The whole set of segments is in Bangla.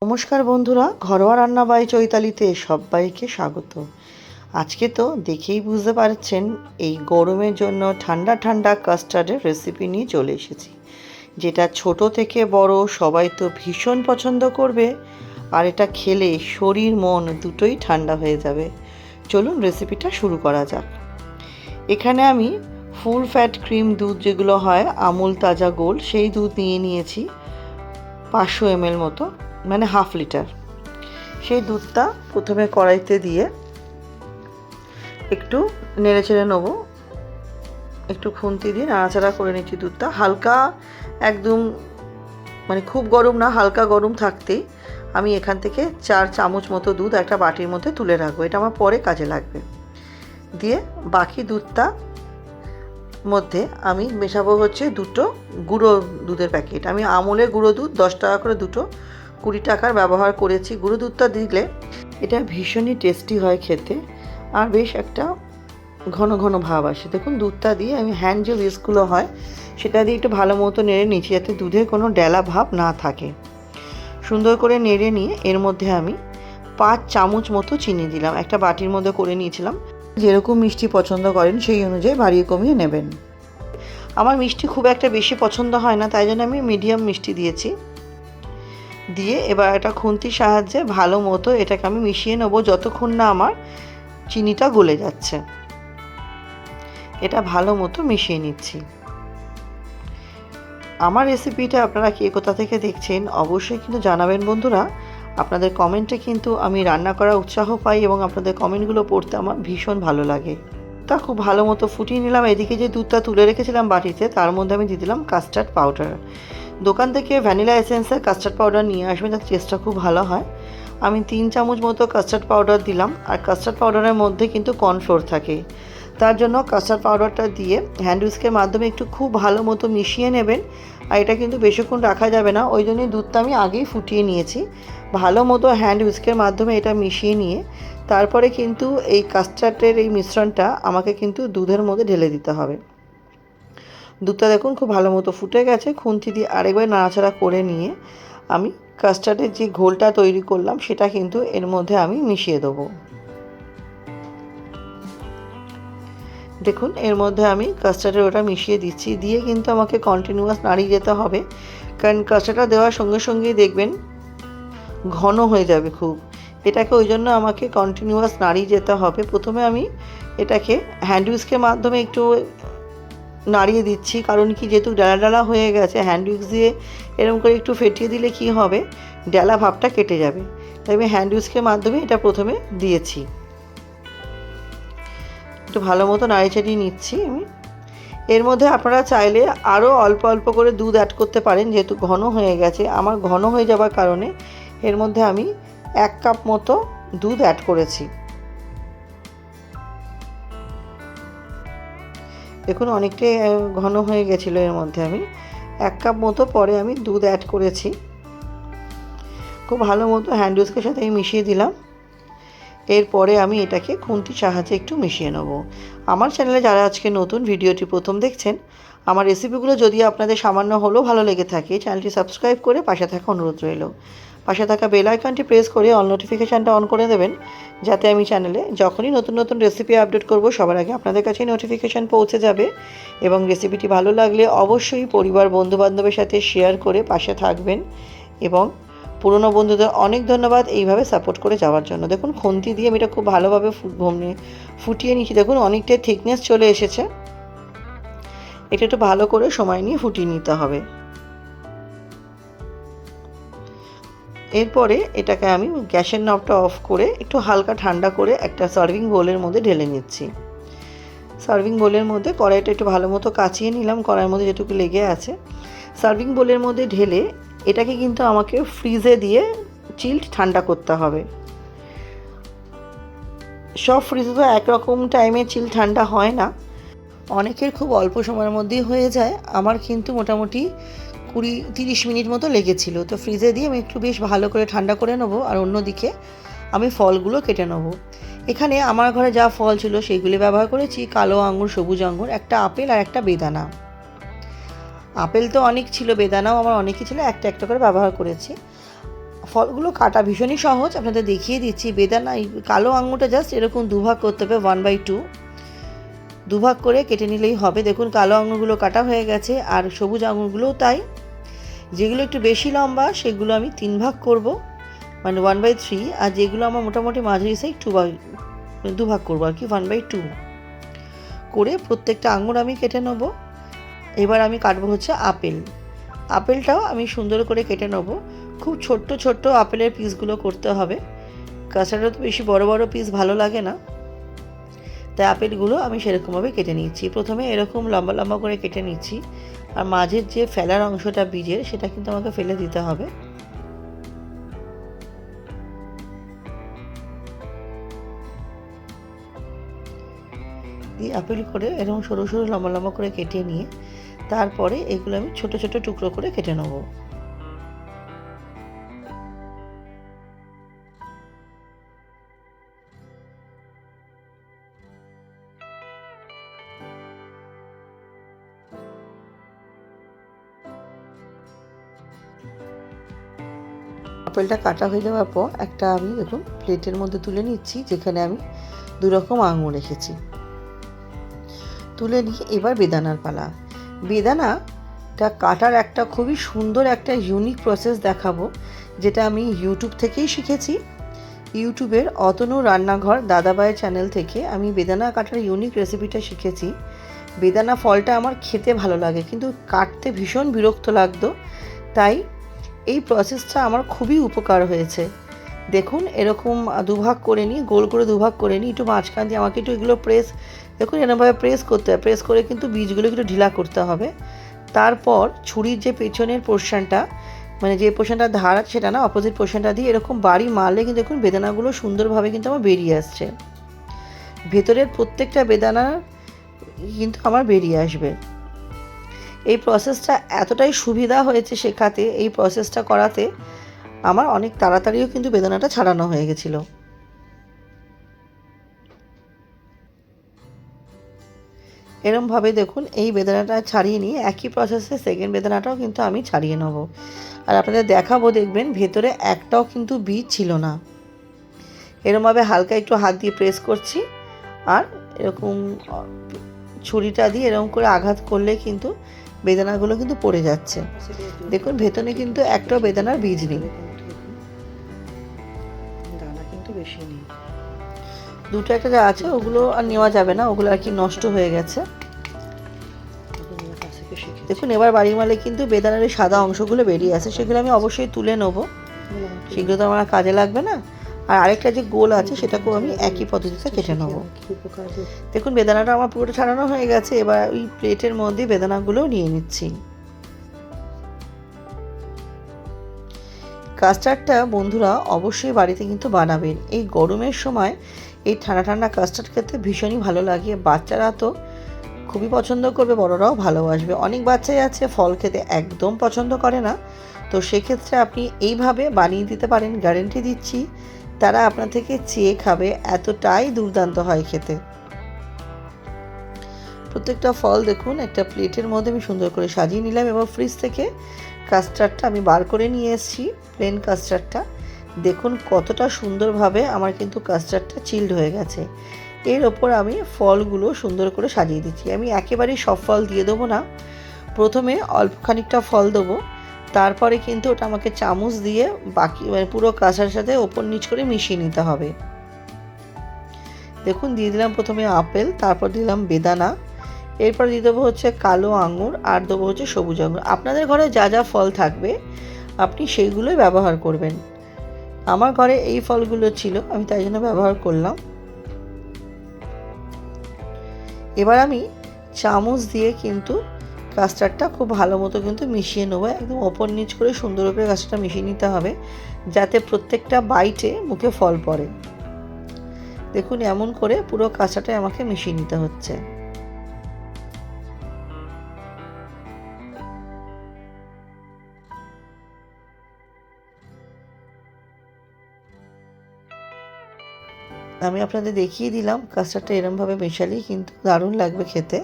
নমস্কার বন্ধুরা, ঘরোয়া রান্না বাই চৈতালিতে সবাইকে স্বাগত। আজকে তো দেখেই বুঝতে পারছেন এই গরমের জন্য ঠান্ডা ঠান্ডা কাস্টার্ডের রেসিপি নিয়ে চলে এসেছি, যেটা ছোট থেকে বড় সবাই তো ভীষণ পছন্দ করবে। আর এটা খেলে শরীর মন দুটোই ঠান্ডা হয়ে যাবে। চলুন রেসিপিটা শুরু করা যাক। এখানে আমি ফুল ফ্যাট ক্রিম দুধ যেগুলো হয় আমুল তাজা গোল্ড, সেই দুধ নিয়েছি 500 ml মতো, মানে হাফ লিটার। সেই দুধটা প্রথমে কড়াইতে দিয়ে একটু নেড়ে চেড়ে নেবো, একটু খুন্তি দিয়ে নাড়াচাড়া করে নিচ্ছি। দুধটা হালকা একদম মানে খুব গরম না, হালকা গরম থাকতেই আমি এখান থেকে 4 চামচ মতো দুধ একটা বাটির মধ্যে তুলে রাখবো, এটা আমার পরে কাজে লাগবে। দিয়ে বাকি দুধটা মধ্যে আমি মেশাবো হচ্ছে দুটো গুঁড়ো দুধের প্যাকেট। আমি আমুলের গুঁড়ো দুধ 10 টাকা করে দুটো, 20 টাকার ব্যবহার করেছি। গুঁড়ো দুধটা দিলে এটা ভীষণই টেস্টি হয় খেতে, আর বেশ একটা ঘন ঘন ভাব আসে। দেখুন দুধটা দিয়ে আমি হ্যান্ড যে উইস্কগুলো হয় সেটা দিয়ে একটু ভালো মতো নেড়ে নিচ্ছি, যাতে দুধের কোনো ডেলা ভাব না থাকে। সুন্দর করে নেড়ে নিয়ে এর মধ্যে আমি 5 চামচ মতো চিনি দিলাম। একটা বাটির মধ্যে করে নিয়েছিলাম। যেরকম মিষ্টি পছন্দ করেন সেই অনুযায়ী বাড়িয়ে কমিয়ে নেবেন। আমার মিষ্টি খুব একটা বেশি পছন্দ হয় না, তাই জন্য আমি মিডিয়াম মিষ্টি দিয়েছি। দিয়ে এবার একটা খুন্তির সাহায্যে ভালো মতো এটাকে আমি মিশিয়ে নেবো যতক্ষণ না আমার চিনিটা গলে যাচ্ছে। এটা ভালো মতো মিশিয়ে নিচ্ছি। আমার রেসিপিটা আপনারা কে কোথা থেকে দেখছেন অবশ্যই কিন্তু জানাবেন বন্ধুরা। আপনাদের কমেন্টে কিন্তু আমি রান্না করার উৎসাহ পাই এবং আপনাদের কমেন্টগুলো পড়তে আমার ভীষণ ভালো লাগে। তা খুব ভালো মতো ফুটিয়ে নিলাম। এদিকে যে দুধটা তুলে রেখেছিলাম বাটিতে, তার মধ্যে আমি দিয়ে দিলাম কাস্টার্ড পাউডার। দোকান থেকে ভ্যানিলা এসেন্সের কাস্টার্ড পাউডার নিয়ে আসবেন, তার টেস্টটা খুব ভালো হয়। আমি 3 চামচ মতো কাস্টার্ড পাউডার দিলাম। আর কাস্টার্ড পাউডারের মধ্যে কিন্তু কর্নফ্লোর থাকে, তার জন্য কাস্টার্ড পাউডারটা দিয়ে হ্যান্ড উইস্কের মাধ্যমে একটু খুব ভালো মতো মিশিয়ে নেবেন। আর এটা কিন্তু বেশিক্ষণ রাখা যাবে না, ওই জন্যই দুধটা আমি আগেই ফুটিয়ে নিয়েছি। ভালো মতো হ্যান্ড উইস্কের মাধ্যমে এটা মিশিয়ে নিয়ে তারপরে কিন্তু এই কাস্টার্ডের এই মিশ্রণটা আমাকে কিন্তু দুধের মধ্যে ঢেলে দিতে হবে। দুধটা দেখুন খুব ভালো মতো ফুটে গেছে। খুন্তি দিয়ে আরেকবার নাড়াচাড়া করে নিয়ে আমি কাস্টার্ডের যে ঘোলটা তৈরি করলাম সেটা কিন্তু এর মধ্যে আমি মিশিয়ে দেবো। দেখুন এর মধ্যে আমি কাস্টার্ডের ওটা মিশিয়ে দিচ্ছি। দিয়ে কিন্তু আমাকে কন্টিনিউয়াস নাড়িয়ে যেতে হবে, কারণ কাস্টার্ডটা দেওয়ার সঙ্গে সঙ্গেই দেখবেন ঘন হয়ে যাবে খুব। এটাকে ওই জন্য আমাকে কন্টিনিউয়াস নাড়িয়ে যেতে হবে। প্রথমে আমি এটাকে হ্যান্ড উইস্কের মাধ্যমে একটু নাড়িয়ে দিচ্ছি, কারণ কি যেহেতু ডালা ডালা হয়ে গেছে, হ্যান্ড উইস্ক দিয়ে এরকম করে একটু ফেটিয়ে দিলে কি হবে, ডালা ভাবটা কেটে যাবে। তাই আমি হ্যান্ড উইস্কের মাধ্যমে এটা প্রথমে দিয়েছি। একটু ভালো মতো নাড়িয়ে চাড়িয়ে নিচ্ছি আমি। এর মধ্যে আপনারা চাইলে আরও অল্প অল্প করে দুধ অ্যাড করতে পারেন, যেহেতু ঘন হয়ে গেছে। আমার ঘন হয়ে যাওয়ার কারণে এর মধ্যে আমি 1 কাপ মতো দুধ অ্যাড করেছি। দেখুন অনেকটাই ঘন হয়ে গেছিলো। এর মধ্যে আমি 1 কাপ মতো পরে আমি দুধ অ্যাড করেছি। খুব ভালো মতো হ্যান্ড উইস্কের সাথে আমি মিশিয়ে দিলাম। এরপরে আমি এটাকে খুন্তির সাহায্যে একটু মিশিয়ে নেব। আমার চ্যানেলে যারা আজকে নতুন ভিডিওটি প্রথম দেখছেন, আমার রেসিপিগুলো যদি আপনাদের সামান্য হলেও ভালো লেগে থাকে, চ্যানেলটি সাবস্ক্রাইব করে পাশে থাকা অনুরোধ রইল। পাশে থাকা বেল আইকনটি প্রেস করে অল নোটিফিকেশানটা অন করে দেবেন, যাতে আমি চ্যানেলে যখনই নতুন নতুন রেসিপি আপডেট করব সবার আগে আপনাদের কাছে নোটিফিকেশান পৌঁছে যাবে। এবং রেসিপিটি ভালো লাগলে অবশ্যই পরিবার বন্ধুবান্ধবের সাথে শেয়ার করে পাশে থাকবেন। এবং পুরনো বন্ধুদের অনেক ধন্যবাদ এইভাবে সাপোর্ট করে যাওয়ার জন্য। দেখুন খুন্তি দিয়ে আমি এটা খুব ভালোভাবে ফুটিয়ে নিচ্ছি। দেখুন অনেকটাই থিকনেস চলে এসেছে। এটা একটু ভালো করে সময় নিয়ে ফুটিয়ে নিতে হবে। এরপরে এটাকে আমি গ্যাসের নবটা অফ করে একটু হালকা ঠান্ডা করে একটা সার্ভিং বোলের মধ্যে ঢেলে নিচ্ছি। সার্ভিং বোলের মধ্যে কড়াইটা একটু ভালো মতো কাচিয়ে নিলাম, কড়াইয়ের মধ্যে যেটুকু লেগে আছে। সার্ভিং বোলের মধ্যে ঢেলে এটাকে কিন্তু আমাকে ফ্রিজে দিয়ে চিল্ড ঠান্ডা করতে হবে। সব ফ্রিজে তো একরকম টাইমে চিল ঠান্ডা হয় না, অনেকের খুব অল্প সময়ের মধ্যেই হয়ে যায়। আমার কিন্তু মোটামুটি 20-30 মিনিট মতো লেগেছিল। তো ফ্রিজে দিয়ে আমি একটু বেশ ভালো করে ঠান্ডা করে নেবো। আর অন্যদিকে আমি ফলগুলো কেটে নেবো। এখানে আমার ঘরে যা ফল ছিল সেইগুলি ব্যবহার করেছি: কালো আঙুর, সবুজ আঙুর, একটা আপেল আর একটা বেদানা। আপেল তো অনেক ছিল, বেদানাও আমার অনেকই ছিল, একটা একটা করে ব্যবহার করেছি। ফলগুলো কাটা ভীষণই সহজ, আপনাদের দেখিয়ে দিচ্ছি। বেদানা এই কালো আঙুরটা জাস্ট এরকম দুভাগ করতে হবে, 1/2 দুভাগ করে কেটে নিলেই হবে। দেখুন কালো আঙুরগুলো কাটা হয়ে গেছে, আর সবুজ আঙুরগুলোও তাই। যেগুলো একটু বেশি লম্বা সেগুলো আমি 3 ভাগ করব, মানে 1/3, আর যেগুলো আমার মোটামুটি মাঝারি সাইজ 2 ভাগ করবো আর কি, 1/2 করে প্রত্যেকটা আঙুর আমি কেটে নেব। এবার আমি কাটবো হচ্ছে আপেলটাও আমি সুন্দর করে কেটে নেব। খুব ছোট্ট ছোট্ট আপেলের পিসগুলো করতে হবে, কাঁচাটা তো বেশি বড় বড় পিস ভালো লাগে না, তাই আপেলগুলো আমি সেরকমভাবে কেটে নিচ্ছি। প্রথমে এরকম লম্বা লম্বা করে কেটে নিচ্ছি, আর মাঝের যে ফেলার অংশটা বীজের সেটা কিন্তু আমাকে ফেলে দিতে হবে। দিয়ে আপেল করে এরকম সরু সরু লম্বা লম্বা করে কেটে নিয়ে তারপরে এগুলো আমি ছোট ছোট টুকরো করে কেটে নেব। আপেলটা কাটা হয়ে যাওয়ার পর একটা আমি দেখুন প্লেটের মধ্যে তুলে নিচ্ছি, যেখানে আমি 2 রকম আঙুর রেখেছি। তুলে নিয়ে এবার বেদানার পালা। বেদানাটা কাটার একটা খুবই সুন্দর একটা ইউনিক প্রসেস দেখাবো, যেটা আমি ইউটিউব থেকেই শিখেছি। ইউটিউবের অতনু রান্নাঘর দাদাভাইয়ের চ্যানেল থেকে আমি বেদানা কাটার ইউনিক রেসিপিটা শিখেছি। বেদানা ফলটা আমার খেতে ভালো লাগে, কিন্তু কাটতে ভীষণ বিরক্ত লাগতো, তাই এই প্রসেসটা আমার খুবই উপকার হয়েছে। দেখুন এরকম দুভাগ করে নিই, গোল করে দুভাগ করে নিই, একটু মাঝখান দিয়ে আমাকে একটু এগুলো দেখুন এরকমভাবে প্রেস করতে হবে, প্রেস করে কিন্তু বীজগুলো একটু ঢিলা করতে হবে। তারপর ছুরির যে পেছনের পোর্শনটা, মানে যে পোর্শনটা ধার আছে সেটা না, অপোজিট পোর্শনটা দিয়ে এরকম বাড়ি মারলে কিন্তু দেখুন বেদানাগুলো সুন্দরভাবে কিন্তু আমার বেরিয়ে আসছে। ভেতরের প্রত্যেকটা বেদানা কিন্তু আমার বেরিয়ে আসবে। এই প্রসেসটা এতটাই সুবিধা হয়েছে শেখাতে, এই প্রসেসটা করাতে আমার অনেক তাড়াতাড়িও কিন্তু বেদানাটা ছাড়ানো হয়ে গেছিলো। এরমভাবে দেখুন এই বেদানাটা ছাড়িয়ে নিয়ে একই প্রসেসে সেকেন্ড বেদানাটাও কিন্তু আমি ছাড়িয়ে নেব। আর আপনাদের দেখাবো, দেখবেন ভেতরে একটাও কিন্তু বীজ ছিল না। এরমভাবে হালকা একটু হাত দিয়ে প্রেস করছি, আর এরকম ছুরিটা দিয়ে এরকম করে আঘাত করলে কিন্তু বেদানাগুলো কিন্তু পড়ে যাচ্ছে। দেখুন ভেতরে কিন্তু একটাও বেদানার বীজ নেই, দানা কিন্তু বেশি নেই। দুটো একটা যা আছে ওগুলো আর নেওয়া যাবে না, ওগুলো আর কি নষ্ট হয়ে গেছে। দেখুন এবার বাড়ি মারলে কিন্তু বেদানার এই সাদা অংশগুলো বেরিয়ে আসে, সেগুলো আমি অবশ্যই তুলে নেবো, সেগুলো তো আমার কাজে লাগবে না। আর আরেকটা যে গোল আছে সেটাকেও আমি একই পদ্ধতিতে কেটে নেবো। দেখুন বেদানাটা আমার পুরোটা ছাড়ানো হয়ে গেছে। এবার ওই প্লেটের মধ্যে বেদানাগুলোও নিয়ে নিচ্ছি। কাস্টার্ডটা বন্ধুরা অবশ্যই বাড়িতে কিন্তু বানাবেন। এই গরমের সময় এই ঠান্ডা ঠান্ডা কাস্টার্ড খেতে ভীষণই ভালো লাগে। বাচ্চারা তো খুবই পছন্দ করবে, বড়রাও ভালোবাসবে। অনেক বাচ্চাই আছে ফল খেতে একদম পছন্দ করে না, তো সেক্ষেত্রে আপনি এইভাবে বানিয়ে দিতে পারেন, গ্যারেন্টি দিচ্ছি তারা আপনার থেকে চেয়ে খাবে, এতটাই দুর্দান্ত হয় খেতে। প্রত্যেকটা ফল দেখুন একটা প্লেটের মধ্যে আমি সুন্দর করে সাজিয়ে নিলাম। এবং ফ্রিজ থেকে কাস্টার্ডটা আমি বার করে নিয়ে এসেছি, প্লেন কাস্টার্ডটা। দেখুন কতটা সুন্দরভাবে আমার কিন্তু কাস্টার্ডটা চিল্ড হয়ে গেছে। এর ওপর আমি ফলগুলো সুন্দর করে সাজিয়ে দিচ্ছি। আমি একেবারেই সব ফল দিয়ে দেবো না, প্রথমে অল্প খানিকটা ফল দেবো, তারপরে কিন্তু ওটা আমাকে চামচ দিয়ে বাকি মানে পুরো কাঁচার সাথে ওপর নিচ করে মিশিয়ে নিতে হবে। দেখুন দিয়ে দিলাম প্রথমে আপেল, তারপর দিলাম বেদানা, এরপর দিয়ে দেবো হচ্ছে কালো আঙুর, আর দেবো হচ্ছে সবুজ আঙুর। আপনাদের ঘরে যা যা ফল থাকবে আপনি সেইগুলোই ব্যবহার করবেন। আমার ঘরে এই ফলগুলো ছিল, আমি তাই জন্য ব্যবহার করলাম। এবার আমি চামচ দিয়ে কিন্তু কাস্টার্ডটা খুব ভালো মতো কিন্তু মিশিয়ে নেবো, একদম ওপর নিচ করে সুন্দর করে কাস্টার্ডটা মিশিয়ে নিতে হবে, যাতে প্রত্যেকটা বাইটে মুখে ফল পড়ে। দেখুন এমন করে পুরো কাঁচাটাই আমাকে মিশিয়ে নিতে হচ্ছে। আমি আপনাদের দেখিয়ে দিলাম কাস্টার্ডটা এরমভাবে মেশালেই কিন্তু দারুণ লাগবে খেতে।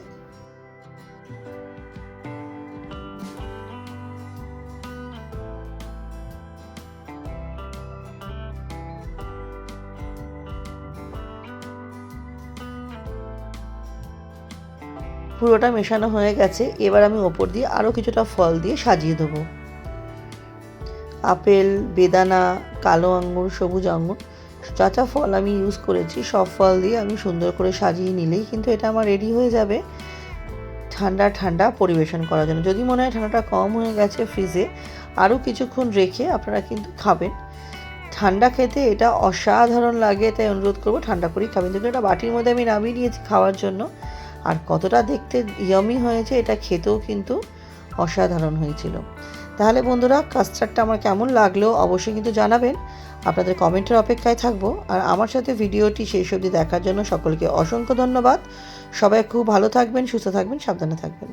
পুরোটা মেশানো হয়ে গেছে। এবার আমি ওপর দিয়ে আরও কিছুটা ফল দিয়ে সাজিয়ে দেবো। আপেল, বেদানা, কালো আঙ্গুর, সবুজ আঙ্গুর, যা যা ফল আমি ইউজ করেছি সব ফল দিয়ে আমি সুন্দর করে সাজিয়ে নিলেই কিন্তু এটা আমার রেডি হয়ে যাবে ঠান্ডা ঠান্ডা পরিবেশন করার জন্য। যদি মনে হয় ঠান্ডাটা কম হয়ে গেছে ফ্রিজে আরও কিছুক্ষণ রেখে আপনারা কিন্তু খাবেন। ঠান্ডা খেতে এটা অসাধারণ লাগে, তাই অনুরোধ করবো ঠান্ডা করেই খাবেন। কিন্তু এটা বাটির মধ্যে আমি নামিয়ে নিয়েছি খাওয়ার জন্য। আর কতটা দেখতে ইয়ামি হয়েছে, এটা খেতেও কিন্তু অসাধারণ হয়েছিল। তাহলে বন্ধুরা, কাস্টার্ডটা আমার কেমন লাগলো অবশ্যই কিন্তু জানাবেন। আপনাদের কমেন্টের অপেক্ষায় থাকবো। আর আমার সাথে ভিডিওটি শেষ অবধি দেখার জন্য সকলকে অসংখ্য ধন্যবাদ। সবাই খুব ভালো থাকবেন, সুস্থ থাকবেন, সাবধানে থাকবেন।